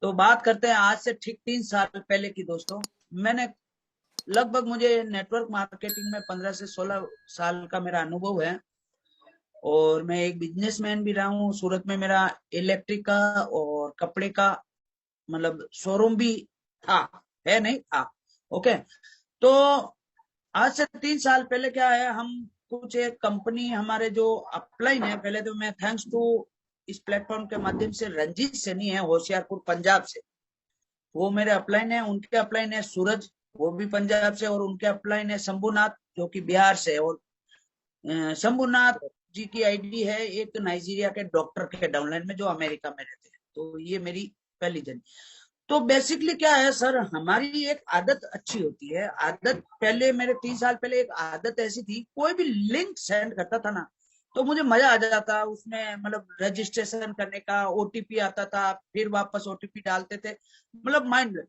तो बात करते हैं आज से ठीक 3 साल पहले की दोस्तों। मैंने लगभग मुझे नेटवर्क मार्केटिंग में 15 से 16 साल का मेरा अनुभव है और मैं एक बिजनेसमैन भी रहा हूँ। सूरत में मेरा इलेक्ट्रिक का और कपड़े का मतलब शोरूम भी था, है नहीं था। ओके। तो आज से 3 साल पहले क्या है, हम कुछ एक कंपनी हमारे जो अपलाइन है, पहले तो मैं थैंक्स टू इस प्लेटफॉर्म के माध्यम से रंजीत सैनी है होशियारपुर पंजाब से, वो मेरे अपलाइन है। उनके अपलाइन है सूरज, वो भी पंजाब से, और उनके अपलाइन है शंभुनाथ जो कि बिहार से है। और शंभुनाथ जी की आईडी है एक नाइजीरिया के डॉक्टर के डाउनलाइन में जो अमेरिका में रहते हैं। तो ये मेरी पहली जन। तो बेसिकली क्या है सर, हमारी एक आदत अच्छी होती है। आदत पहले मेरे 3 साल पहले एक आदत ऐसी थी, कोई भी लिंक सेंड करता था ना तो मुझे मजा आ जाता उसमें, मतलब रजिस्ट्रेशन करने का ओटीपी आता था, फिर वापस ओटीपी डालते थे, मतलब माइंड।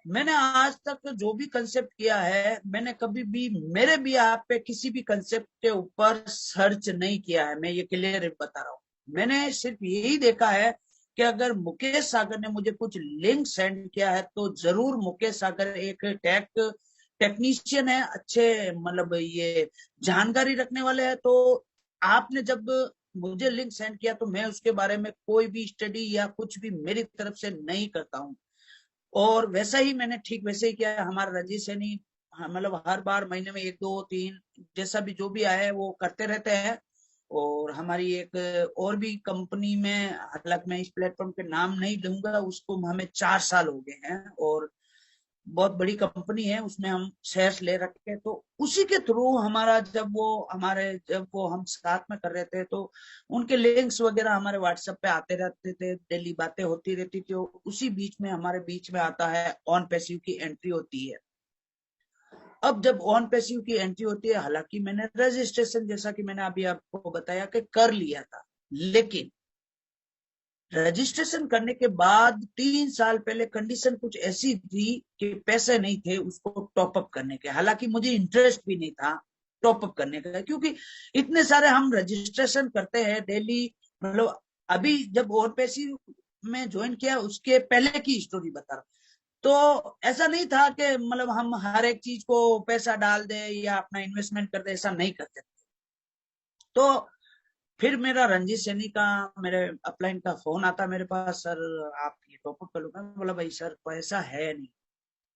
मैंने आज तक जो भी कंसेप्ट किया है, मैंने कभी भी मेरे भी आप पे किसी भी कंसेप्ट के ऊपर सर्च नहीं किया है। मैं ये क्लियर बता रहा हूँ। मैंने सिर्फ यही देखा है कि अगर मुकेश सागर ने मुझे कुछ लिंक सेंड किया है तो जरूर मुकेश सागर एक टेक्नीशियन है, अच्छे मतलब ये जानकारी रखने वाले हैं। तो आपने जब मुझे लिंक सेंड किया तो मैं उसके बारे में कोई भी स्टडी या कुछ भी मेरी तरफ से नहीं करता हूँ। और वैसा ही मैंने ठीक वैसे ही किया। हमारा रंजीत सैनी मतलब हर बार महीने में 1 2 3 जैसा भी जो भी आया है वो करते रहते हैं। और हमारी एक और भी कंपनी में, हालांकि मैं इस प्लेटफॉर्म पे नाम नहीं लूंगा, उसको हमें 4 साल हो गए हैं और बहुत बड़ी कंपनी है, उसमें हम शेयर्स ले रखे। तो उसी के थ्रू हमारा जब वो हम साथ में कर रहे थे तो उनके लिंक्स वगैरह हमारे व्हाट्सएप पे आते रहते थे, डेली बातें होती रहती थी। उसी बीच में हमारे बीच में आता है ऑन पैसिव की एंट्री होती है। अब जब ऑन पैसिव की एंट्री होती है, हालांकि मैंने रजिस्ट्रेशन जैसा कि मैंने अभी आपको बताया कि कर लिया था, लेकिन रजिस्ट्रेशन करने के बाद 3 साल पहले कंडीशन कुछ ऐसी थी कि पैसे नहीं थे उसको टॉप अप करने के। हालांकि मुझे इंटरेस्ट भी नहीं था टॉप अप करने का, क्योंकि इतने सारे हम रजिस्ट्रेशन करते हैं डेली। मतलब अभी जब और पैसी में ज्वाइन किया उसके पहले की स्टोरी बता रहा हूँ। तो ऐसा नहीं था कि मतलब हम हर एक चीज को पैसा डाल दे या अपना इन्वेस्टमेंट कर दे, ऐसा नहीं करते। तो फिर मेरा रंजीत सैनी का मेरे अपलाइन का फोन आता मेरे पास, सर आप ये टॉपअप कर लो। मैं बोला भाई सर पैसा है नहीं।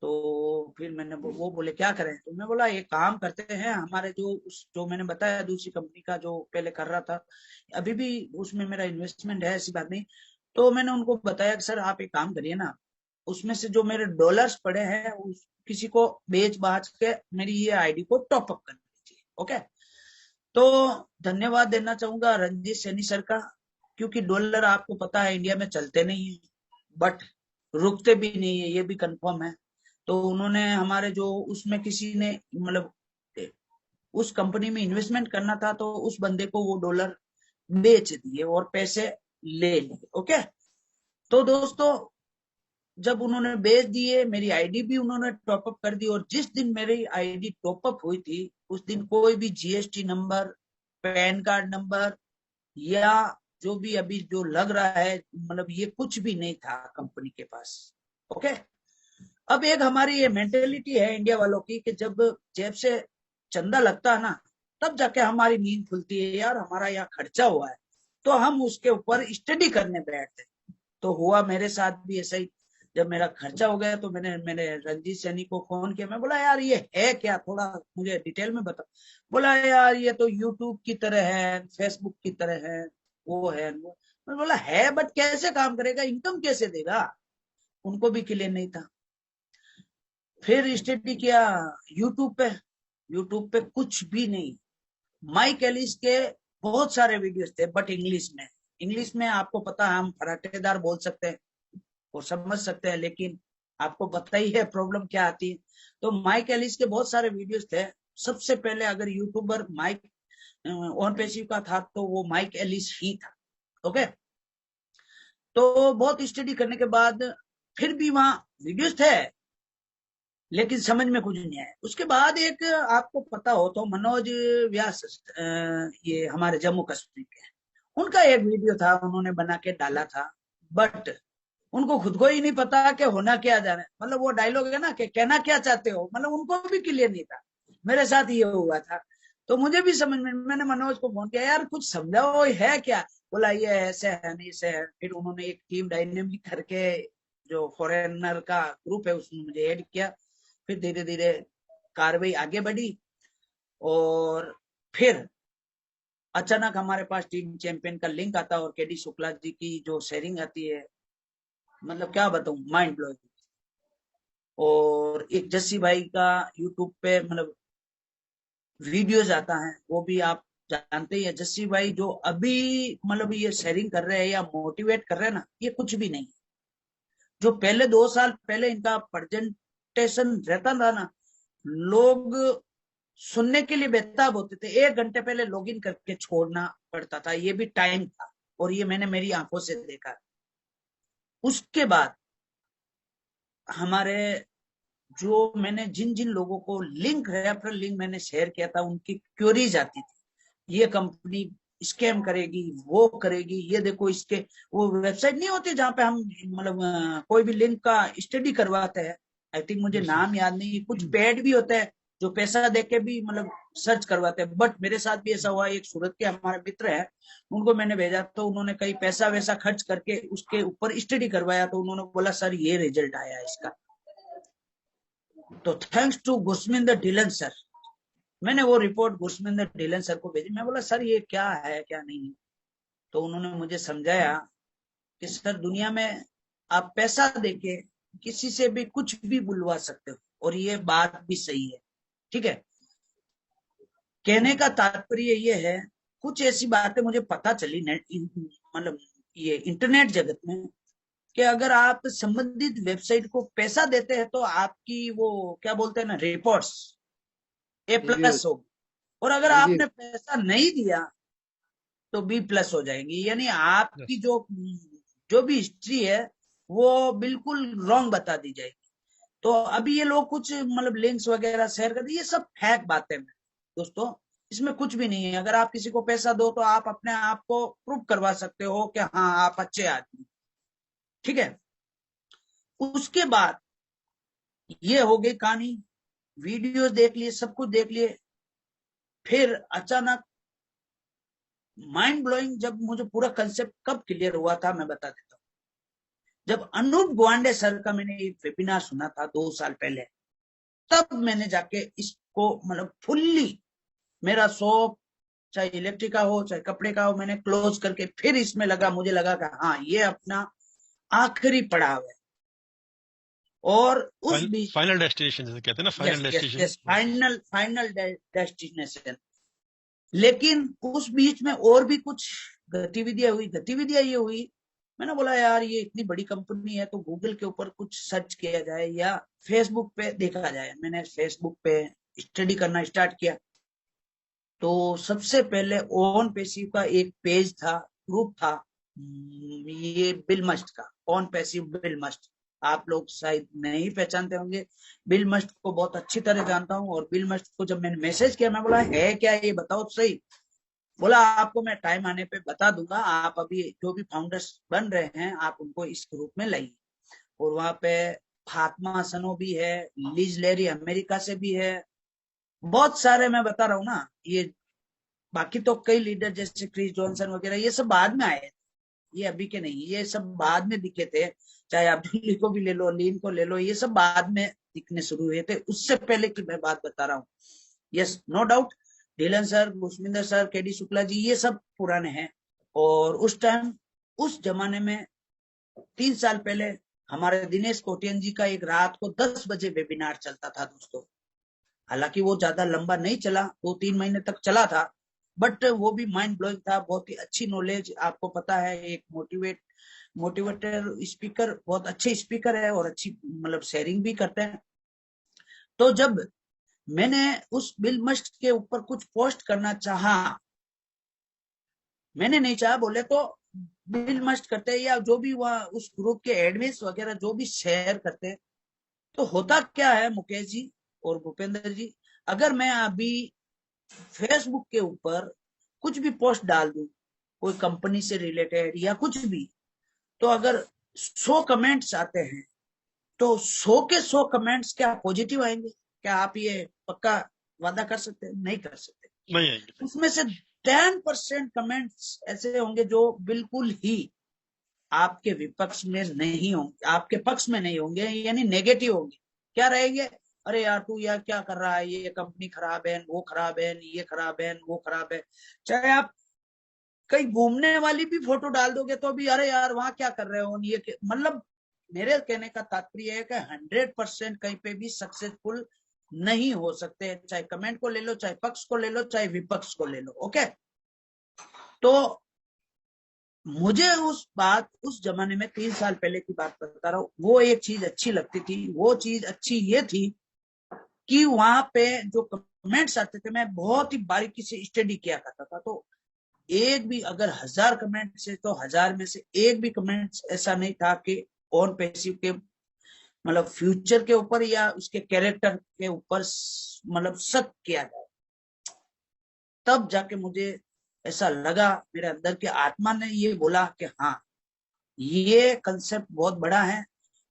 तो फिर मैंने वो बोले क्या करें, तो मैं बोला एक काम करते हैं, हमारे जो मैंने बताया दूसरी कंपनी का जो पहले कर रहा था, अभी भी उसमें मेरा इन्वेस्टमेंट है, ऐसी बात नहीं। तो मैंने उनको बताया कि सर आप एक काम करिए ना, उसमें से जो मेरे डॉलर्स पड़े हैं उस किसी को बेच बाच के मेरी ये आईडी को टॉपअप कर दीजिए। ओके। तो धन्यवाद देना चाहूंगा रंजीत सैनी सर का, क्योंकि डॉलर आपको पता है इंडिया में चलते नहीं है, बट रुकते भी नहीं है, ये भी कंफर्म है। तो उन्होंने हमारे जो उसमें किसी ने मतलब उस कंपनी में इन्वेस्टमेंट करना था तो उस बंदे को वो डॉलर बेच दिए और पैसे ले लिए। ओके। तो दोस्तों जब उन्होंने बेच दिए, मेरी आईडी भी उन्होंने टॉपअप कर दी, और जिस दिन मेरी आईडी टॉपअप हुई थी उस दिन कोई भी GST number, pan card number या जो भी अभी जो लग रहा है, मतलब ये कुछ भी नहीं था कंपनी के पास। ओके। अब एक हमारी ये मेंटेलिटी है इंडिया वालों की कि जब जेब से चंदा लगता है ना तब जाके हमारी नींद खुलती है, यार हमारा यहाँ खर्चा हुआ है, तो हम उसके ऊपर स्टडी करने बैठते। तो हुआ मेरे साथ भी ऐसा ही। जब मेरा खर्चा हो गया तो मैंने मैंने रंजीत सैनी को फोन किया। मैं बोला यार ये है क्या, थोड़ा मुझे डिटेल में बता। बोला यार ये तो यूट्यूब की तरह है, फेसबुक की तरह है, वो है वो। मैं बोला है बट कैसे काम करेगा, इनकम कैसे देगा, उनको भी क्लियर नहीं था। फिर स्टडी किया यूट्यूब पे। यूट्यूब पे कुछ भी नहीं। माइक एलिस के बहुत सारे वीडियोस थे बट इंग्लिश में। इंग्लिश में आपको पता है हम फराटेदार बोल सकते हैं और समझ सकते हैं, लेकिन आपको पता ही है प्रॉब्लम क्या आती है। तो माइक एलिस के बहुत सारे वीडियोस थे। सबसे पहले अगर यूट्यूबर माइक ऑन पेशिव का था तो वो माइक एलिस ही था। ओके। तो बहुत स्टडी करने के बाद फिर भी वहां वीडियोस थे लेकिन समझ में कुछ नहीं आया। उसके बाद एक आपको पता हो तो मनोज व्यास, ये हमारे जम्मू कश्मीर के, उनका एक वीडियो था उन्होंने बना के डाला था। बट उनको खुद को ही नहीं पता कि होना क्या जा रहा है। मतलब वो डायलॉग है ना कि कहना क्या चाहते हो, मतलब उनको भी क्लियर नहीं था। मेरे साथ ये हुआ था। तो मुझे भी समझ में, मैंने मनोज को फोन किया, यार कुछ समझाओ है क्या। बोला ये ऐसे है नहीं ऐसे है। फिर उन्होंने एक टीम डायनेमिक करके जो फॉरेनर का ग्रुप है उसमें मुझे ऐड किया। फिर धीरे धीरे कार्रवाई आगे बढ़ी और फिर अचानक हमारे पास टीम चैंपियन का लिंक आता है और केडी शुक्ला जी की जो शेयरिंग आती है, मतलब क्या बताऊं, माइंड ब्लोइंग। और एक जस्सी भाई का यूट्यूब पे मतलब वीडियोज आता है, वो भी आप जानते ही है। जस्सी भाई जो अभी मतलब ये शेयरिंग कर रहे हैं या मोटिवेट कर रहे हैं ना, ये कुछ भी नहीं। जो पहले 2 साल पहले इनका प्रेजेंटेशन रहता था ना, लोग सुनने के लिए बेताब होते थे। 1 घंटे पहले लॉगिन करके छोड़ना पड़ता था, ये भी टाइम था। और ये मैंने मेरी आंखों से देखा। उसके बाद हमारे जो मैंने जिन जिन लोगों को लिंक रेफरल लिंक मैंने शेयर किया था, उनकी क्वेरीज आती थी, ये कंपनी स्कैम करेगी, वो करेगी, ये देखो इसके वो वेबसाइट नहीं होती जहाँ पे हम मतलब कोई भी लिंक का स्टडी करवाते हैं। आई थिंक मुझे नाम याद नहीं, कुछ पेड भी होता है जो पैसा देके भी मतलब सर्च करवाते हैं। बट मेरे साथ भी ऐसा हुआ, एक सूरत के हमारे मित्र हैं, उनको मैंने भेजा तो उन्होंने कई पैसा वैसा खर्च करके उसके ऊपर स्टडी करवाया, तो उन्होंने बोला सर ये रिजल्ट आया इसका। तो थैंक्स टू गुरसमिंदर ढिलन सर, मैंने वो रिपोर्ट गुरसमिंदर ढिलन सर को भेजी। मैं बोला सर ये क्या है क्या नहीं। तो उन्होंने मुझे समझाया कि सर दुनिया में आप पैसा देके किसी से भी कुछ भी बुलवा सकते हो, और ये बात भी सही है। ठीक है, कहने का तात्पर्य ये है, कुछ ऐसी बातें मुझे पता चली नेट मतलब ये इंटरनेट जगत में, कि अगर आप संबंधित वेबसाइट को पैसा देते हैं तो आपकी वो क्या बोलते हैं ना, रिपोर्ट्स A+ होगी। और अगर आपने पैसा नहीं दिया तो B+ हो जाएंगी। यानी आपकी जो जो भी हिस्ट्री है वो बिल्कुल रॉन्ग बता दी जाएगी। तो अभी ये लोग कुछ मतलब लिंक्स वगैरह शेयर करते, ये सब फेक बातें हैं दोस्तों। इसमें कुछ भी नहीं है। अगर आप किसी को पैसा दो तो आप अपने आप को प्रूव करवा सकते हो कि हाँ आप अच्छे आदमी। ठीक है, उसके बाद ये हो गई कहानी, वीडियोस देख लिए, सब कुछ देख लिए। फिर अचानक माइंड ब्लोइंग, जब मुझे पूरा कंसेप्ट कब क्लियर हुआ था मैं बता देता हूँ। जब अनूप गुआंडे सर का मैंने एक वेबिनार सुना था 2 साल पहले, तब मैंने जाके इसको मतलब फुल्ली, मेरा शॉप चाहे इलेक्ट्रिक का हो चाहे कपड़े का हो, मैंने क्लोज करके फिर इसमें लगा। मुझे लगा कि हाँ ये अपना आखिरी पड़ाव है। और उस बीच फाइनल डेस्टिनेशन जैसे कहते हैं ना, फाइनल डेस्टिनेशन। Final destination. लेकिन उस बीच में और भी कुछ गतिविधियां ये हुई। मैंने बोला यार ये इतनी बड़ी कंपनी है तो गूगल के ऊपर कुछ सर्च किया जाए या फेसबुक पे देखा जाए। मैंने फेसबुक पे स्टडी करना स्टार्ट किया। तो सबसे पहले ओन पैसिव का एक पेज था, ग्रुप था, ये बिल मस्ट का, ऑन पैसिव बिल मस्ट। आप लोग शायद नहीं पहचानते होंगे, बिल मस्ट को बहुत अच्छी तरह जानता हूँ। और बिल मस्ट को जब मैंने मैसेज किया, मैं बोला है क्या ये बताओ तो सही। बोला आपको मैं टाइम आने पे बता दूंगा, आप अभी जो भी फाउंडर्स बन रहे हैं आप उनको इस ग्रुप में लाइए। और वहां पे फातिमा सनो भी है, लिज लेरी अमेरिका से भी है, बहुत सारे मैं बता रहा हूँ ना ये। बाकी तो कई लीडर जैसे क्रिस जॉनसन वगैरह ये सब बाद में आए, ये अभी के नहीं, ये सब बाद में दिखे थे। चाहे आप दिल्ली को भी ले लो, लीन को ले लो, ये सब बाद में दिखने शुरू हुए थे। उससे पहले की मैं बात बता रहा हूँ। Yes, no doubt, Dhillon sir, Gursaminder sir, KD Shukla ji, ये सब पुराने हैं। और उस टाइम, उस जमाने में 3 साल पहले हमारे दिनेश कोटियन जी का एक रात को 10 बजे वेबिनार चलता था दोस्तों। हालांकि वो ज्यादा लंबा नहीं चला, 2-3 महीने तक चला था, बट वो भी माइंड ब्लोइंग था। बहुत ही अच्छी नॉलेज, आपको पता है एक मोटिवेटर स्पीकर, बहुत अच्छे स्पीकर है और अच्छी मतलब शेयरिंग भी करते हैं। तो जब मैंने उस बिल मस्ट के ऊपर कुछ पोस्ट करना चाहा, मैंने नहीं चाहा बोले तो बिल मस्ट करते या जो भी वहाँ उस ग्रुप के एडमिन्स वगैरह जो भी शेयर करते। तो होता क्या है मुकेश जी और भूपेंद्र जी, अगर मैं अभी फेसबुक के ऊपर कुछ भी पोस्ट डाल दूं, कोई कंपनी से रिलेटेड या कुछ भी, तो अगर 100 कमेंट्स आते हैं, तो 100 के 100 कमेंट्स क्या पॉजिटिव आएंगे? क्या आप ये पक्का वादा कर सकते हैं? नहीं कर सकते। नहीं आएंगे। उसमें से 10% कमेंट्स ऐसे होंगे जो बिल्कुल ही आपके विपक्ष में नहीं होंगे, आपके पक्ष में नहीं होंगे, यानी नेगेटिव होंगे। क्या रहेंगे? अरे यार तू यार क्या कर रहा है, ये कंपनी खराब है, वो खराब है, ये खराब है, वो खराब है। चाहे आप कहीं घूमने वाली भी फोटो डाल दोगे तो भी अरे यार वहां क्या कर रहे हो, ये मतलब मेरे कहने का तात्पर्य है कि 100% कहीं पे भी सक्सेसफुल नहीं हो सकते। चाहे कमेंट को ले लो, चाहे पक्ष को ले लो, चाहे विपक्ष को ले लो। ओके, तो मुझे उस जमाने में 3 साल पहले की बात बता रहा हूँ, वो एक चीज अच्छी लगती थी। वो चीज अच्छी ये थी कि वहां पे जो कमेंट्स आते थे मैं बहुत ही बारीकी से स्टडी किया करता था। तो एक भी अगर 1000 कमेंट से, तो 1000 में से एक भी कमेंट ऐसा नहीं था कि ऑन पैसिव के मतलब फ्यूचर के ऊपर या उसके कैरेक्टर के ऊपर मतलब शक किया जाए। तब जाके मुझे ऐसा लगा, मेरे अंदर के आत्मा ने ये बोला कि हाँ, ये कंसेप्ट बहुत बड़ा है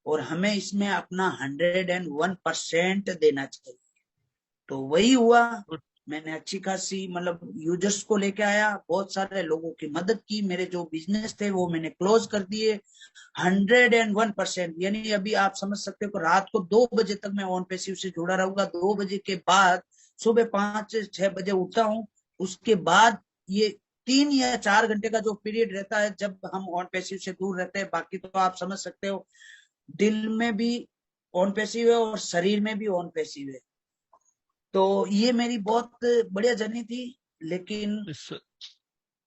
और हमें इसमें अपना 101% देना चाहिए। तो वही हुआ। मैंने अच्छी खासी मतलब यूजर्स को लेके आया, बहुत सारे लोगों की मदद की, मेरे जो बिजनेस थे वो मैंने क्लोज कर दिए 101%। यानी अभी आप समझ सकते हो कि रात को 2 बजे तक मैं ऑन पैसिव से जुड़ा रहूंगा। 2 बजे के बाद सुबह 5-6 बजे उठता हूँ। उसके बाद ये 3 या 4 घंटे का जो पीरियड रहता है जब हम ऑन पैसिव से दूर रहते हैं, बाकी तो आप समझ सकते हो दिल में भी ऑन पैसिव है और शरीर में भी ऑन पैसिव है। तो ये मेरी बहुत बढ़िया जर्नी थी। लेकिन इस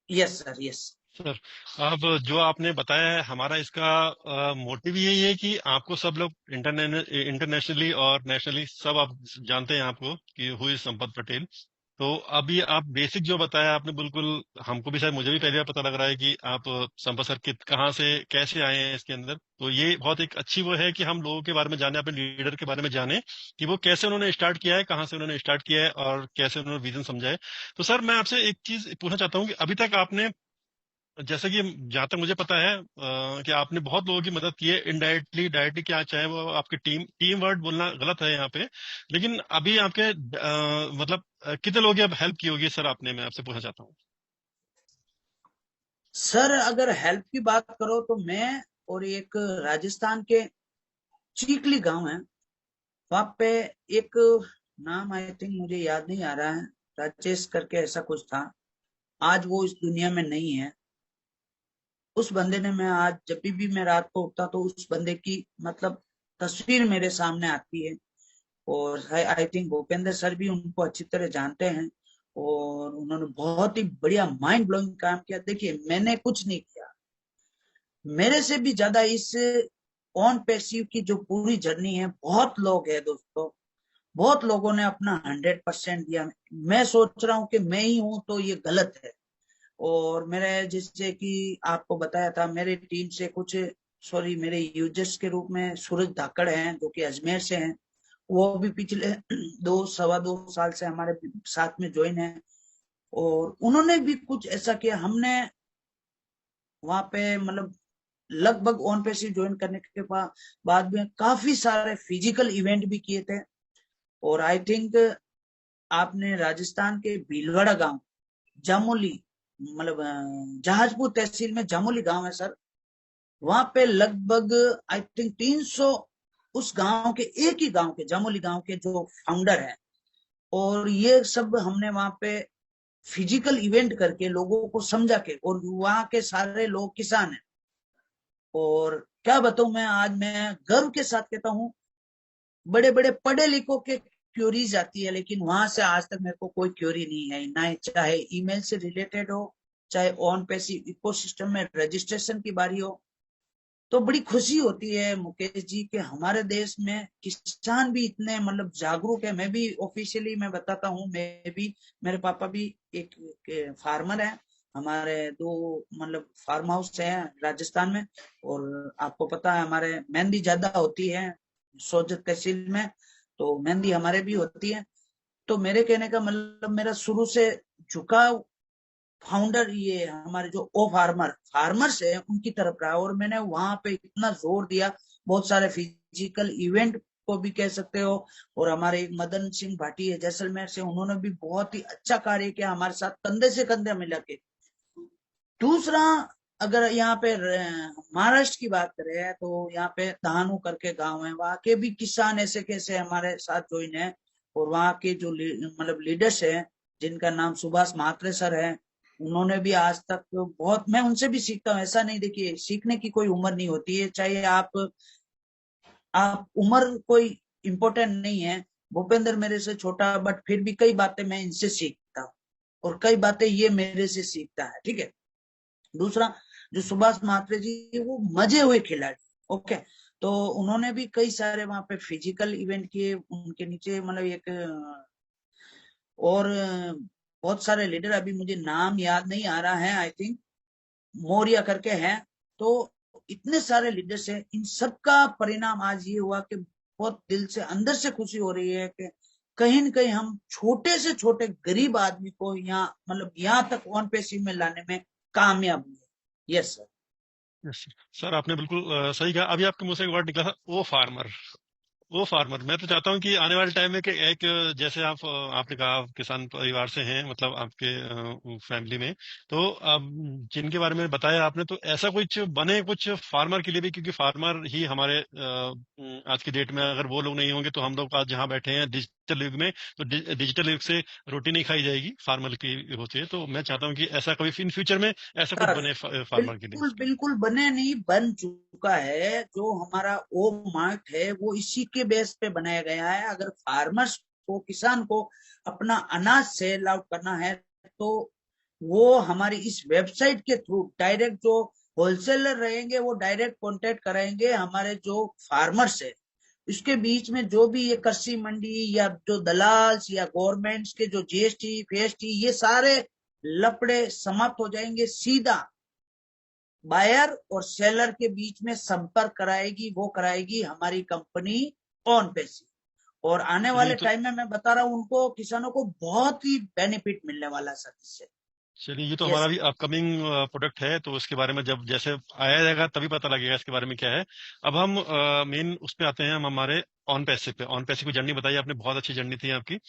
यस सर, यस सर, अब जो आपने बताया है, हमारा इसका मोटिव यही है कि आपको सब लोग इंटरनेशनली और नेशनली सब आप जानते हैं आपको कि हु इज संपत पटेल। तो अभी आप बेसिक जो बताया आपने, बिल्कुल हमको भी शायद, मुझे भी पहली बार पता लग रहा है कि आप संपत सर कहाँ से कैसे आए हैं इसके अंदर। तो ये बहुत एक अच्छी वो है कि हम लोगों के बारे में जाने, अपने लीडर के बारे में जाने कि वो कैसे उन्होंने स्टार्ट किया है, कहाँ से उन्होंने स्टार्ट किया है और कैसे उन्होंने विजन समझा है। तो सर मैं आपसे एक चीज पूछना चाहता हूँ कि अभी तक आपने, जैसे कि जहां तक मुझे पता है कि आपने बहुत लोगों की मदद की है, इनडायरेक्टली डायरेक्टली, क्या चाहे वो आपके टीम वर्ड बोलना गलत है यहाँ पे, लेकिन अभी आपके मतलब कितने लोगों की अब हेल्प की होगी सर आपने, मैं आपसे पूछना चाहता हूँ। सर, अगर हेल्प की बात करो तो मैं और एक राजस्थान के चीखली गांव है, वहां पे एक नाम आई थिंक मुझे याद नहीं आ रहा है, राजेश करके ऐसा कुछ था। आज वो इस दुनिया में नहीं है। उस बंदे ने, मैं आज जब भी मैं रात को उठता तो उस बंदे की मतलब तस्वीर मेरे सामने आती है। और आई थिंक भूपेंद्र सर भी उनको अच्छी तरह जानते हैं और उन्होंने बहुत ही बढ़िया माइंड ब्लोइंग काम किया। देखिए मैंने कुछ नहीं किया, मेरे से भी ज्यादा इस ऑन पैसिव की जो पूरी जर्नी है, बहुत लोग हैं दोस्तों, बहुत लोगों ने अपना 100% दिया। मैं सोच रहा हूँ कि मैं ही हूं तो ये गलत है। और मेरे, जैसे कि आपको बताया था, मेरे टीम से कुछ, सॉरी, मेरे यूजर्स के रूप में सूरज धाकड़ हैं जो कि अजमेर से हैं। वो भी पिछले 2 सवा 2 साल से हमारे साथ में ज्वाइन है और उन्होंने भी कुछ ऐसा किया। हमने वहां पे मतलब लगभग ऑन पैसिव ज्वाइन करने के बाद में काफी सारे फिजिकल इवेंट भी किए थे। और आई थिंक आपने राजस्थान के भीलवाड़ा गांव, जामोली, मतलब जहाजपुर तहसील में जामोली गांव है सर, वहां पे लगभग आई थिंक 300 उस गांव के, एक ही गांव के, जामोली गांव के जो फाउंडर है। और ये सब हमने वहां पे फिजिकल इवेंट करके लोगों को समझा के, और वहां के सारे लोग किसान हैं। और क्या बताऊं, मैं आज मैं गर्व के साथ कहता हूँ, बड़े बड़े पढ़े लिखों के क्यूरीज आती है, लेकिन वहां से आज तक मेरे को कोई क्यूरी नहीं है, ना चाहे ईमेल से रिलेटेड हो, चाहे ऑन पैसिव इकोसिस्टम में रजिस्ट्रेशन की बारी हो। तो बड़ी खुशी होती है मुकेश जी कि हमारे देश में किसान भी इतने मतलब जागरूक है। मैं भी ऑफिशियली मैं बताता हूँ, मैं भी, मेरे पापा भी एक फार्मर है। हमारे 2 मतलब फार्म हाउस है राजस्थान में। और आपको पता है हमारे मेहंदी ज्यादा होती है सोजत तहसील में, तो मेहंदी हमारे भी होती है। तो मेरे कहने का मतलब, मेरा शुरू से झुकाव फाउंडर, ये हमारे जो ओ फार्मर्स है उनकी तरफ रहा, और मैंने वहां पे इतना जोर दिया, बहुत सारे फिजिकल इवेंट को भी कह सकते हो। और हमारे एक मदन सिंह भाटी है जैसलमेर से, उन्होंने भी बहुत ही अच्छा कार्य किया हमारे साथ, कंधे से कंधे मिला के। दूसरा, अगर यहाँ पे महाराष्ट्र की बात करें तो यहाँ पे धानू करके गांव है, वहां के भी किसान ऐसे कैसे हमारे साथ ज्वाइन है। और वहाँ के जो मतलब लीडर्स हैं, जिनका नाम सुभाष महात्रे सर है, उन्होंने भी आज तक बहुत, मैं उनसे भी सीखता हूँ। ऐसा नहीं, देखिए सीखने की कोई उम्र नहीं होती है, चाहे आप उम्र कोई इम्पोर्टेंट नहीं है। भूपेंद्र मेरे से छोटा, बट फिर भी कई बातें मैं इनसे सीखता हूँ, और कई बातें ये मेरे से सीखता है, ठीक है। दूसरा, जो सुभाष महात्रे जी, वो मजे हुए खिलाड़ी, ओके। तो उन्होंने भी कई सारे वहां पे फिजिकल इवेंट किए, उनके नीचे मतलब एक और बहुत सारे लीडर, अभी मुझे नाम याद नहीं आ रहा है, आई थिंक मौर्य करके हैं। तो इतने सारे लीडर्स हैं, इन सब का परिणाम आज ये हुआ कि बहुत दिल से अंदर से खुशी हो रही है कि कहीं न कहीं हम छोटे से छोटे गरीब आदमी को यहाँ मतलब यहाँ तक ऑन पेसी में लाने में कामयाब हुए। Yes sir. Yes sir. Sir आपने बिल्कुल सही कहा। अभी आपके मुंह से एक वर्ड निकला था, ओ फार्मर। वो फार्मर, मैं तो चाहता हूँ कि आने वाले टाइम में कि एक जैसे आपने कहा आप किसान परिवार से हैं, मतलब आपके फैमिली में, तो अब जिनके बारे में बताया आपने, तो ऐसा कुछ बने कुछ फार्मर के लिए भी, क्योंकि फार्मर ही हमारे आज की डेट में, अगर वो लोग नहीं होंगे तो हम लोग आज जहाँ बैठे हैं डिजिटल युग में, तो डिजिटल युग से रोटी नहीं खाई जाएगी फार्मर की होती है। तो मैं चाहता हूँ कि ऐसा कभी इन फ्यूचर में ऐसा कुछ सर बने फार्मर के लिए। बिल्कुल बिल्कुल, बने नहीं, बन चुका है। जो हमारा ओ मार्ट है वो इसी के बेस पे बनाया गया है। अगर फार्मर्स को, किसान को अपना अनाज सेल आउट करना है, तो वो हमारी इस वेबसाइट के थ्रू डायरेक्ट, जो होलसेलर रहेंगे वो डायरेक्ट कांटेक्ट कराएंगे हमारे जो फार्मर्स है। इसके बीच में जो भी ये कृषि मंडी या जो दलाल या गवर्नमेंट्स के जो जीएसटी फीएसटी, ये सारे लपड़े समाप्त हो जाएंगे। सीधा बायर और सेलर के बीच में संपर्क कराएगी, वो कराएगी हमारी कंपनी ऑन पेसी। और आने चलिए वाले तो टाइम में मैं बता रहा हूँ, उनको किसानों को बहुत ही बेनिफिट मिलने वाला है सर इससे। चलिए, ये तो हमारा यस। भी अपकमिंग प्रोडक्ट है, तो उसके बारे में जब जैसे आया जाएगा तभी पता लगेगा इसके बारे में क्या है। अब हम मेन उस पे आते हैं, हम हमारे ऑन पैसे पे। ऑन पैसे की जर्नी बताई आपने, बहुत अच्छी जर्नी थी आपकी।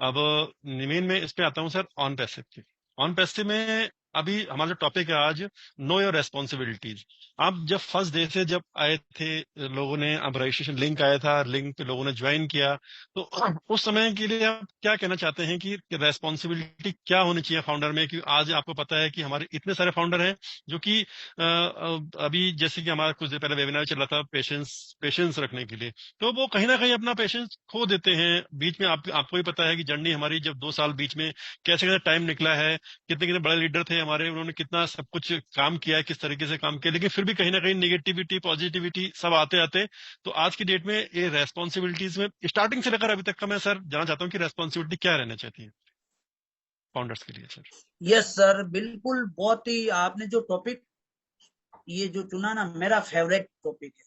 अब मेन में इस पे आता हूँ सर, ऑन पैसे पे। ऑन पैसे में अभी हमारा जो टॉपिक है आज, नो योर रेस्पॉन्सिबिलिटीज। आप जब फर्स्ट डे से जब आए थे, लोगों ने, अब रजिस्ट्रेशन लिंक आया था, लिंक पे लोगों ने ज्वाइन किया, तो उस समय के लिए आप क्या कहना चाहते हैं कि रेस्पॉन्सिबिलिटी क्या होनी चाहिए फाउंडर में? कि आज आपको पता है कि हमारे इतने सारे फाउंडर हैं जो कि अभी जैसे कि हमारा कुछ देर पहले वेबिनार चल रहा था पेशेंस रखने के लिए, तो वो कहीं ना कहीं अपना पेशेंस खो देते हैं बीच में। आपको ही पता है कि जर्नी हमारी जब 2 साल बीच में कैसे कैसे टाइम निकला है, कितने कितने बड़े लीडर थे हमारे, उन्होंने कितना सब कुछ काम किया है, किस तरीके से काम किया, लेकिन फिर भी कहीं ना कहीं निगेटिविटी पॉजिटिविटी सब आते आते। तो आज की डेट में ये रेस्पॉन्सिबिलिटीज में स्टार्टिंग से लेकर अभी तक का मैं सर जानना चाहता हूँ कि रेस्पॉन्सिबिलिटी क्या रहना चाहती है फाउंडर्स के लिए सर। यस सर, बिल्कुल। बहुत ही आपने जो टॉपिक ये जो चुना ना, मेरा फेवरेट टॉपिक है।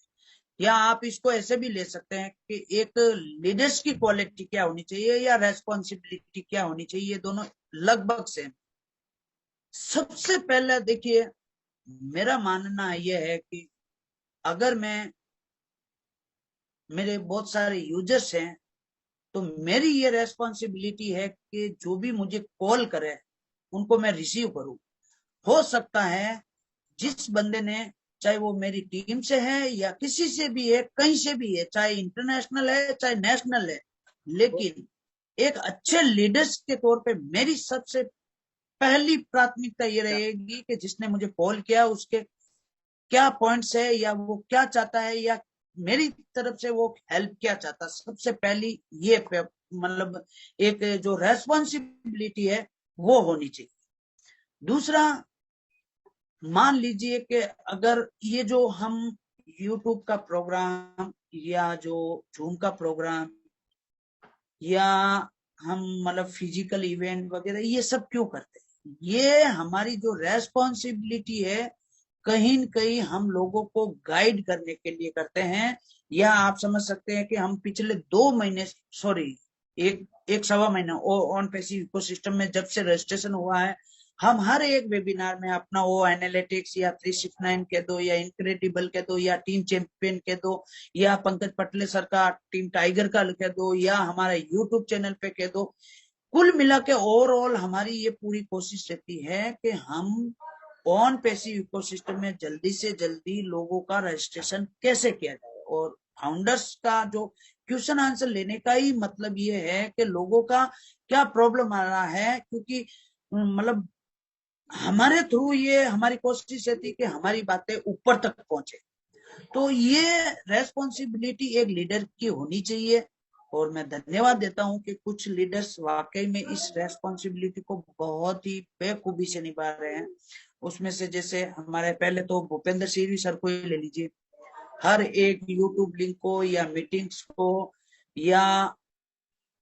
या आप इसको ऐसे भी ले सकते हैं कि एक लीडर्स की क्वालिटी क्या होनी चाहिए या रेस्पॉन्सिबिलिटी क्या होनी चाहिए, ये दोनों लगभग सेम। सबसे पहले देखिए, मेरा मानना यह है कि अगर मैं, मेरे बहुत सारे यूजर्स हैं, तो मेरी ये रेस्पॉन्सिबिलिटी है कि जो भी मुझे कॉल करे उनको मैं रिसीव करूं। हो सकता है जिस बंदे ने, चाहे वो मेरी टीम से है या किसी से भी है, कहीं से भी है, चाहे इंटरनेशनल है चाहे नेशनल है, लेकिन एक अच्छे लीडर्स के तौर पे मेरी सबसे पहली प्राथमिकता ये रहेगी कि जिसने मुझे कॉल किया उसके क्या पॉइंट्स है, या वो क्या चाहता है, या मेरी तरफ से वो हेल्प क्या चाहता है। सबसे पहली ये मतलब एक जो रेस्पॉन्सिबिलिटी है वो होनी चाहिए। दूसरा, मान लीजिए कि अगर ये जो हम यूट्यूब का प्रोग्राम या जो जूम का प्रोग्राम या हम मतलब फिजिकल इवेंट वगैरह ये सब क्यों करते हैं, ये हमारी जो रेस्पॉन्सिबिलिटी है, कहीं न कहीं हम लोगों को गाइड करने के लिए करते हैं। या आप समझ सकते हैं कि हम पिछले 2 महीने, सॉरी, एक एक सवा महीना ऑन पैसिव इकोसिस्टम में जब से रजिस्ट्रेशन हुआ है, हम हर एक वेबिनार में अपना वो एनालिटिक्स या 369 के दो या इनक्रेडिबल के दो या टीम चैंपियन के दो या पंकज पटले सर का टीम टाइगर का के दो या हमारा यूट्यूब चैनल पे के दो, कुल मिला के ओवरऑल हमारी ये पूरी कोशिश रहती है कि हम ऑन पैसिव इकोसिस्टम में जल्दी से जल्दी लोगों का रजिस्ट्रेशन कैसे किया जाए। और फाउंडर्स का जो क्वेश्चन आंसर लेने का ही मतलब ये है कि लोगों का क्या प्रॉब्लम आ रहा है, क्योंकि मतलब हमारे थ्रू ये हमारी कोशिश रहती है कि हमारी बातें ऊपर तक पहुंचे। तो ये रेस्पॉन्सिबिलिटी एक लीडर की होनी चाहिए और मैं धन्यवाद देता हूं कि कुछ लीडर्स वाकई में इस रेस्पॉन्सिबिलिटी को बहुत ही बेखूबी से निभा रहे हैं। उसमें से जैसे हमारे पहले तो भूपेंद्र सिंह सर को ही ले लीजिए, हर एक यूट्यूब लिंक को या मीटिंग्स को या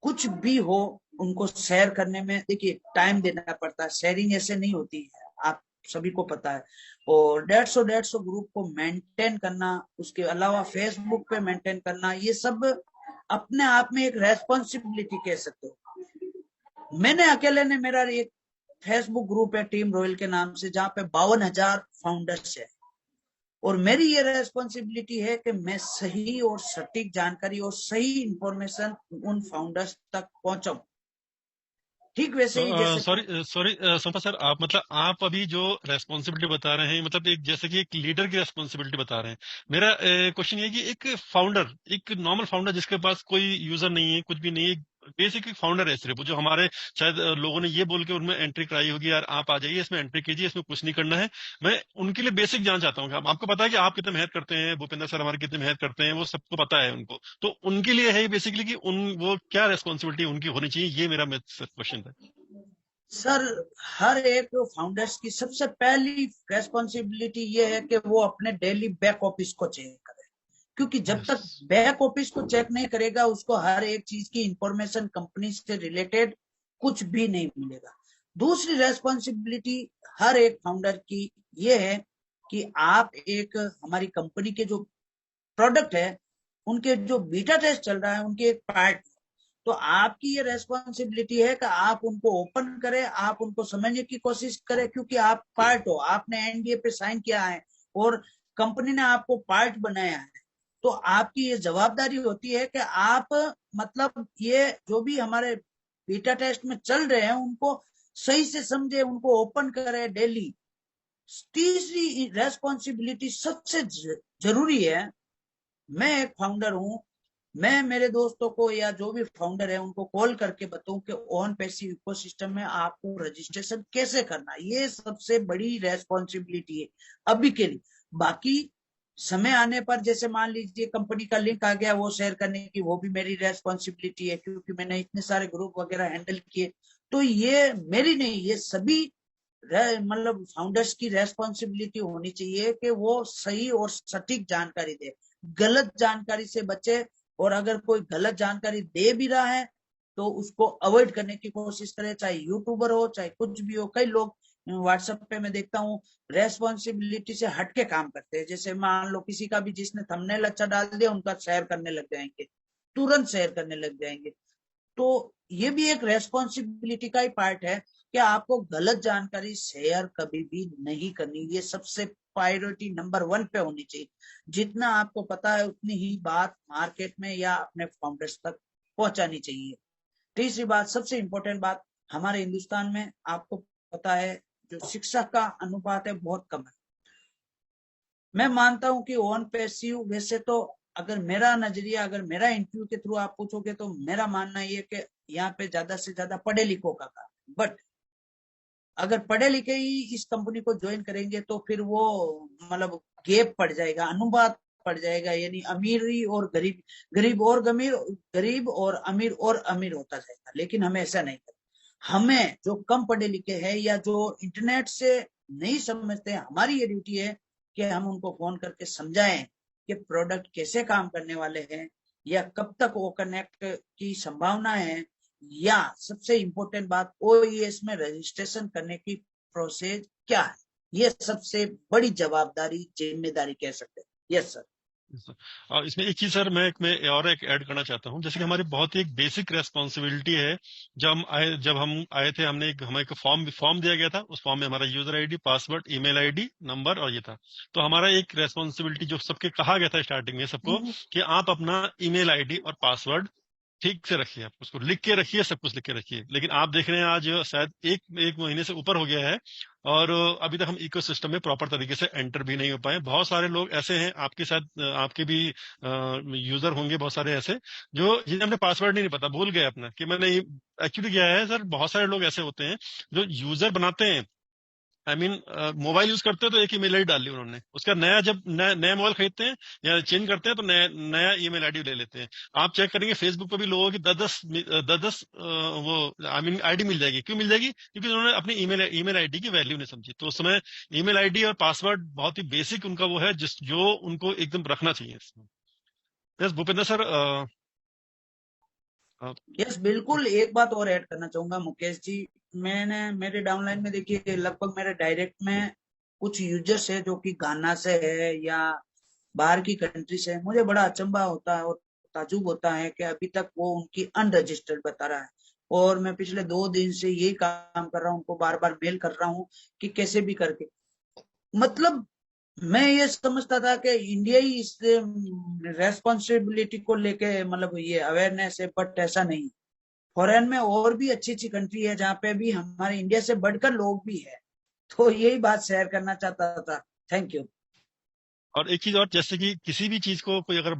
कुछ भी हो उनको शेयर करने में देखिए टाइम देना पड़ता है, शेयरिंग ऐसे नहीं होती है, आप सभी को पता है। और 150 ग्रुप को मेंटेन करना, उसके अलावा फेसबुक पे मेंटेन करना, ये सब अपने आप में एक रेस्पॉन्सिबिलिटी कह सकते हो। मैंने अकेले ने मेरा एक फेसबुक ग्रुप है टीम रॉयल के नाम से, जहां पे 52,000 फाउंडर्स है और मेरी ये रेस्पॉन्सिबिलिटी है कि मैं सही और सटीक जानकारी और सही इंफॉर्मेशन उन फाउंडर्स तक पहुंचाऊं। ठीक वैसे ही जैसे सॉरी सॉरी सोमपा सर, आप मतलब आप अभी जो रेस्पॉन्सिबिलिटी बता रहे हैं, मतलब एक जैसे कि एक लीडर की रेस्पॉन्सिबिलिटी बता रहे हैं। मेरा क्वेश्चन ये है कि एक फाउंडर, एक नॉर्मल फाउंडर जिसके पास कोई यूजर नहीं है, कुछ भी नहीं है, बेसिक फाउंडर है सिर्फ, जो हमारे शायद लोगों ने ये बोल के उनमें एंट्री कराई होगी, यार आप आ जाइए इसमें एंट्री कीजिए, इसमें कुछ नहीं करना है। मैं उनके लिए बेसिक जानना चाहता हूँ कि आपको पता है कि आप कितने मेहनत करते हैं, भूपेंद्र सर हमारे कितने मेहनत करते हैं, वो सबको पता है उनको, तो उनके लिए है बेसिकली कि उन वो क्या रेस्पॉन्सिबिलिटी उनकी होनी चाहिए, ये मेरा क्वेश्चन है। सर हर एक फाउंडर्स की सबसे पहली रेस्पॉन्सिबिलिटी ये है कि वो अपने डेली बैक ऑफिस को चेक करे, क्योंकि जब यस। तक बैक ऑफिस को चेक नहीं करेगा उसको हर एक चीज की इंफॉर्मेशन कंपनी से रिलेटेड कुछ भी नहीं मिलेगा। दूसरी रेस्पॉन्सिबिलिटी हर एक फाउंडर की ये है कि आप एक हमारी कंपनी के जो प्रोडक्ट है उनके जो बीटा टेस्ट चल रहा है उनके एक पार्ट, तो आपकी ये रेस्पॉन्सिबिलिटी है कि आप उनको ओपन करें, आप उनको समझने की कोशिश करें, क्योंकि आप पार्ट हो, आपने एनडीए पे साइन किया है और कंपनी ने आपको पार्ट बनाया है। तो आपकी ये जवाबदारी होती है कि आप मतलब ये जो भी हमारे बीटा टेस्ट में चल रहे हैं उनको सही से समझे, उनको ओपन करें डेली। तीसरी रेस्पॉन्सिबिलिटी सबसे जरूरी है, मैं एक फाउंडर हूं, मैं मेरे दोस्तों को या जो भी फाउंडर है उनको कॉल करके बताऊं कि ऑन पैसिव इकोसिस्टम में आपको रजिस्ट्रेशन कैसे करना है। ये सबसे बड़ी रेस्पॉन्सिबिलिटी है अभी के लिए। बाकी समय आने पर जैसे मान लीजिए कंपनी का लिंक आ गया वो शेयर करने की, वो भी मेरी रेस्पॉन्सिबिलिटी है, क्योंकि मैंने इतने सारे ग्रुप वगैरह हैंडल किए। तो ये मेरी नहीं, ये सभी मतलब फाउंडर्स की रेस्पॉन्सिबिलिटी होनी चाहिए कि वो सही और सटीक जानकारी दे, गलत जानकारी से बचे। और अगर कोई गलत जानकारी दे भी रहा है तो उसको अवॉइड करने की कोशिश करे, चाहे यूट्यूबर हो चाहे कुछ भी हो। कई लोग व्हाट्सएप पे मैं देखता हूँ रेस्पॉन्सिबिलिटी से हटके काम करते हैं, जैसे मान लो किसी का भी जिसने थंबनेल अच्छा डाल दिया उनका शेयर करने लग जाएंगे, तुरंत शेयर करने लग जाएंगे। तो ये भी एक रेस्पॉन्सिबिलिटी का ही पार्ट है कि आपको गलत जानकारी शेयर कभी भी नहीं करनी, ये सबसे प्रायोरिटी नंबर 1 पे होनी चाहिए। जितना आपको पता है उतनी ही बात मार्केट में या अपने फाउंडर्स तक पहुंचानी चाहिए। तीसरी बात, सबसे इंपॉर्टेंट बात, हमारे हिंदुस्तान में आपको पता है जो शिक्षा का अनुपात है बहुत कम है। मैं मानता हूं कि ऑन पैसिव वैसे तो अगर मेरा नजरिया, अगर मेरा इंटरव्यू के थ्रू आप पूछोगे तो मेरा मानना ये कि यहाँ पे ज्यादा से ज्यादा पढ़े लिखों का काम, बट अगर पढ़े लिखे ही इस कंपनी को ज्वाइन करेंगे तो फिर वो मतलब गैप पड़ जाएगा, अनुपात पड़ जाएगा, यानी अमीरी और गरीब, गरीब और गमीर, गरीब और अमीर होता जाएगा। लेकिन हमें ऐसा नहीं करना। हमें जो कम पढ़े लिखे हैं या जो इंटरनेट से नहीं समझते हैं, हमारी ये ड्यूटी है कि हम उनको फोन करके समझाएं कि प्रोडक्ट कैसे काम करने वाले हैं या कब तक वो कनेक्ट की संभावना है, या सबसे इंपॉर्टेंट बात ओईएस में रजिस्ट्रेशन करने की प्रोसेस क्या है। ये सबसे बड़ी जवाबदारी जिम्मेदारी कह सकते हैं। Yes sir. और इसमें एक चीज सर मैं और एक ऐड करना चाहता हूँ, जैसे कि हमारी बहुत ही एक बेसिक रेस्पॉन्सिबिलिटी है। जब हम आए थे, हमें एक फॉर्म दिया गया था। उस फॉर्म में हमारा user ID, password, email ID, number और ये था। तो हमारा एक रेस्पॉन्सिबिलिटी जो सबके कहा गया था स्टार्टिंग में सबको, कि आप अपना ईमेल आईडी और पासवर्ड ठीक से रखिए, आप उसको लिख के रखिए, सब कुछ लिख के रखिए। लेकिन आप देख रहे हैं आज शायद एक एक महीने से ऊपर हो गया है, और अभी तक हम इकोसिस्टम में प्रॉपर तरीके से एंटर भी नहीं हो पाए। बहुत सारे लोग ऐसे हैं, आपके साथ आपके भी यूजर होंगे बहुत सारे ऐसे, जो जिन्हें अपने पासवर्ड नहीं पता, भूल गए अपना, कि मैंने एक्चुअली क्या है सर, बहुत सारे लोग ऐसे होते हैं जो यूजर बनाते हैं, मोबाइल यूज करते हैं तो एक ईमेल आईडी डाल ली उन्होंने, उसका नया जब नया मोबाइल खरीदते हैं या चेंज करते हैं तो नया ईमेल आईडी ले लेते हैं। आप चेक करेंगे फेसबुक पर भी लोगों की दस दस वो आईडी मिल जाएगी। क्यों मिल जाएगी? क्योंकि उन्होंने अपनी ईमेल आईडी की वैल्यू नहीं समझी। तो उस समय ईमेल आईडी और पासवर्ड बहुत ही बेसिक उनका वो है, जो उनको एकदम रखना चाहिए इसमें। Yes Bhupendra sir. यस बिल्कुल, एक बात और ऐड करना चाहूंगा मुकेश जी। मैंने मेरे डाउनलाइन में देखिए, लगभग मेरे डायरेक्ट में कुछ यूजर्स है जो कि गाना से है या बाहर की कंट्री से है। मुझे बड़ा अचंभा होता है और ताजुब होता है कि अभी तक वो उनकी अनरजिस्टर्ड बता रहा है। और मैं पिछले 2 दिन से यही काम कर रहा हूँ, उनको बार बार मेल कर रहा हूँ कि कैसे भी करके, मतलब मैं ये समझता था कि इंडिया ही इस रेस्पॉन्सिबिलिटी को लेके मतलब ये अवेयरनेस है, बट ऐसा नहीं। फॉरेन में और भी अच्छी अच्छी कंट्री है जहाँ पे भी हमारे इंडिया से बढ़कर लोग भी है। तो यही बात शेयर करना चाहता था। Thank you. और एक चीज और, जैसे कि किसी भी चीज को कोई अगर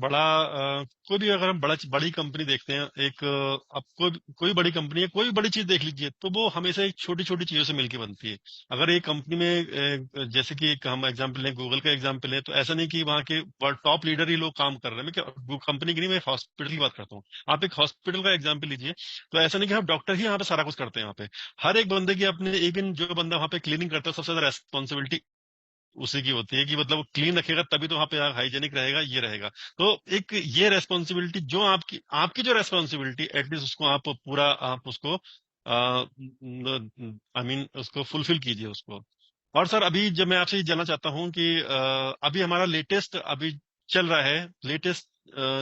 कोई भी अगर हम बड़ी कंपनी देखते हैं, अब कोई बड़ी कंपनी है, कोई भी बड़ी चीज देख लीजिए, तो वो हमेशा एक छोटी छोटी चीजों से मिलकर बनती है। अगर एक कंपनी में जैसे कि एक हम एग्जांपल लें, गूगल का एग्जांपल लें, तो ऐसा नहीं कि वहाँ के टॉप लीडर ही लोग काम कर रहे हैं। मैं कंपनी की नहीं, मैं हॉस्पिटल की बात करता हूँ। आप एक हॉस्पिटल का एग्जाम्पल लीजिए, तो ऐसा नहीं कि हम डॉक्टर ही यहाँ पे सारा कुछ करते हैं। वहाँ पे हर एक बंदे की अपने, इवन जो बंदा वहाँ पे क्लीनिंग करता है, सबसे ज्यादा रेस्पॉन्सिबिलिटी उसी की होती है, कि मतलब वो क्लीन रखेगा तभी तो वहां पे हाइजेनिक रहेगा, ये रहेगा। तो एक ये रेस्पॉन्सिबिलिटी जो आपकी आपकी जो रेस्पॉन्सिबिलिटी, एटलीस्ट उसको आप पूरा आप उसको उसको फुलफिल कीजिए उसको। और सर अभी जब मैं आपसे ये जानना चाहता हूँ कि अभी हमारा लेटेस्ट अभी चल रहा है, लेटेस्ट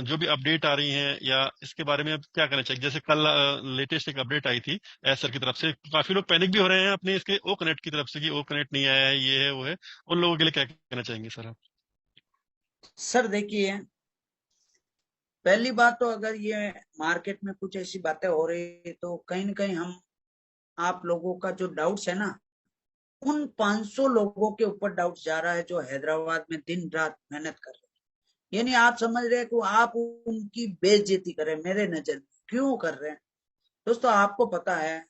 जो भी अपडेट आ रही हैं, या इसके बारे में अब क्या करना चाहिए? जैसे कल लेटेस्ट एक अपडेट आई थी एस सर की तरफ से, काफी लोग पैनिक भी हो रहे हैं अपने इसके ओ कनेक्ट की तरफ से, कि ओ कनेक्ट नहीं आया है, ये है वो है। उन लोगों के लिए क्या कहना चाहेंगे सर आप? सर देखिए, पहली बात तो अगर ये मार्केट में कुछ ऐसी बातें हो रही है तो कहीं ना कहीं हम आप लोगों का जो डाउट्स है ना, उन 500 लोगों के ऊपर डाउट जा रहा है जो हैदराबाद में दिन रात मेहनत कर रहे हैं। यानी आप समझ रहे हैं कि आप उनकी बेइज्जती कर रहे हैं। मेरे नजर में क्यों कर रहे हैं दोस्तों, आपको पता है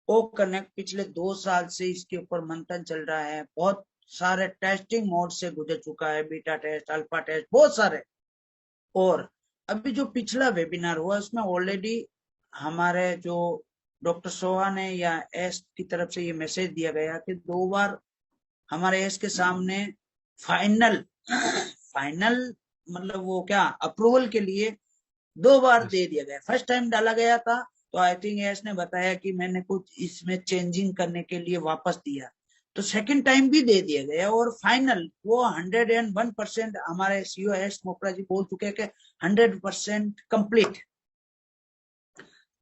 ओ कनेक्ट पिछले 2 साल से इसके ऊपर मंथन चल रहा है। बहुत सारे टेस्टिंग मोड से गुजर चुका है, बीटा टेस्ट, अल्फा टेस्ट, बहुत सारे। और अभी जो पिछला वेबिनार हुआ उसमें ऑलरेडी हमारे जो डॉक्टर सोहा ने या एस की तरफ से ये मैसेज दिया गया कि 2 बार हमारे एस के सामने फाइनल फाइनल मतलब वो क्या अप्रूवल के लिए 2 बार यस। दे दिया गया। फर्स्ट टाइम डाला गया था तो आई थिंक एस ने बताया कि मैंने कुछ इसमें चेंजिंग करने के लिए वापस दिया, तो सेकंड टाइम भी दे दिया गया। और फाइनल वो 101% हमारे सीईओ एस मोपरा जी बोल चुके हैं कि 100% कंप्लीट।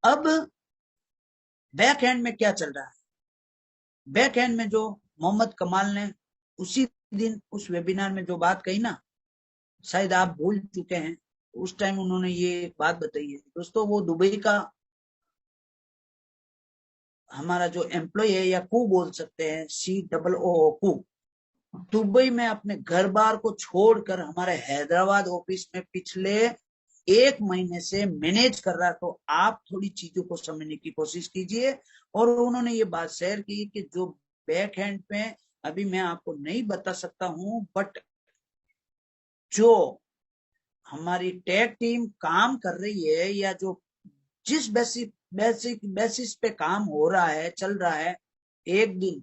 अब बैक एंड में क्या चल रहा है, बैक एंड में जो मोहम्मद कमाल ने उसी दिन उस वेबिनार में जो बात कही ना, शायद आप भूल चुके हैं। उस टाइम उन्होंने ये बात बताई है दोस्तों। वो दुबई का हमारा जो एम्प्लॉय है, या कू बोल सकते हैं, COO कू, दुबई में अपने घर बार को छोड़कर हमारे हैदराबाद ऑफिस में पिछले 1 महीने से मैनेज कर रहा है। तो आप थोड़ी चीजों को समझने की कोशिश कीजिए। और उन्होंने ये बात शेयर की कि जो बैक हैंड पे अभी मैं आपको नहीं बता सकता हूं, बट जो हमारी टेक टीम काम कर रही है, या जो जिस बेसिस पे काम हो रहा है, चल रहा है, एक दिन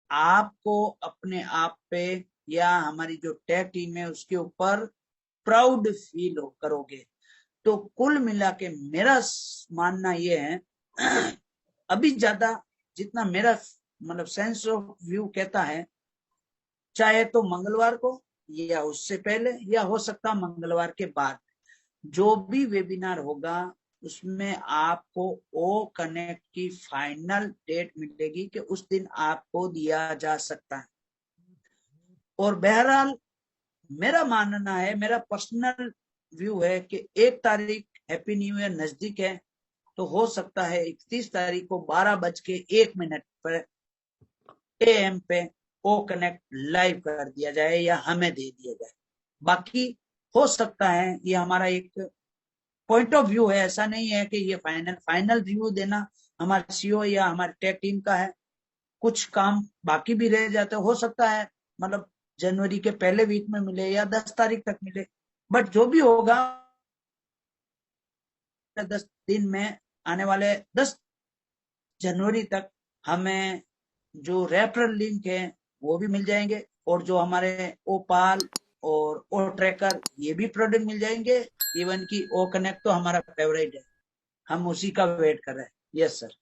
आपको अपने आप पे या हमारी जो टेक टीम है उसके ऊपर प्राउड फील करोगे। तो कुल मिला के मेरा मानना ये है, अभी ज्यादा जितना मेरा मतलब सेंस ऑफ व्यू कहता है, चाहे तो मंगलवार को या उससे पहले, या हो सकता मंगलवार के बाद। जो भी वेबिनार होगा उसमें आपको ओ कनेक्ट की फाइनल डेट मिलेगी कि उस दिन आपको दिया जा सकता है। और बहरहाल मेरा मानना है, मेरा पर्सनल व्यू है कि 1 तारीख हैप्पी न्यू ईयर नजदीक है, तो हो सकता है 31 तारीख को 12:01 पर AM पे ओ कनेक्ट लाइव कर दिया जाए या हमें दे दिया जाए। बाकी हो सकता है, ये हमारा एक पॉइंट ऑफ व्यू है, ऐसा नहीं है कि ये फाइनल फाइनल रिव्यू देना हमारे सीईओ या हमारे टेक टीम का है। कुछ काम बाकी भी रह जाते, हो सकता है मतलब जनवरी के पहले वीक में मिले या 10 तारीख तक मिले। बट जो भी होगा 10 दिन में, आने वाले 10 जनवरी तक हमें जो रेफरल लिंक है वो भी मिल जाएंगे, और जो हमारे ओपाल और ओ ट्रैकर ये भी प्रोडक्ट मिल जाएंगे। इवन की ओ कनेक्ट तो हमारा फेवरेट है, हम उसी का वेट कर रहे हैं। Yes sir.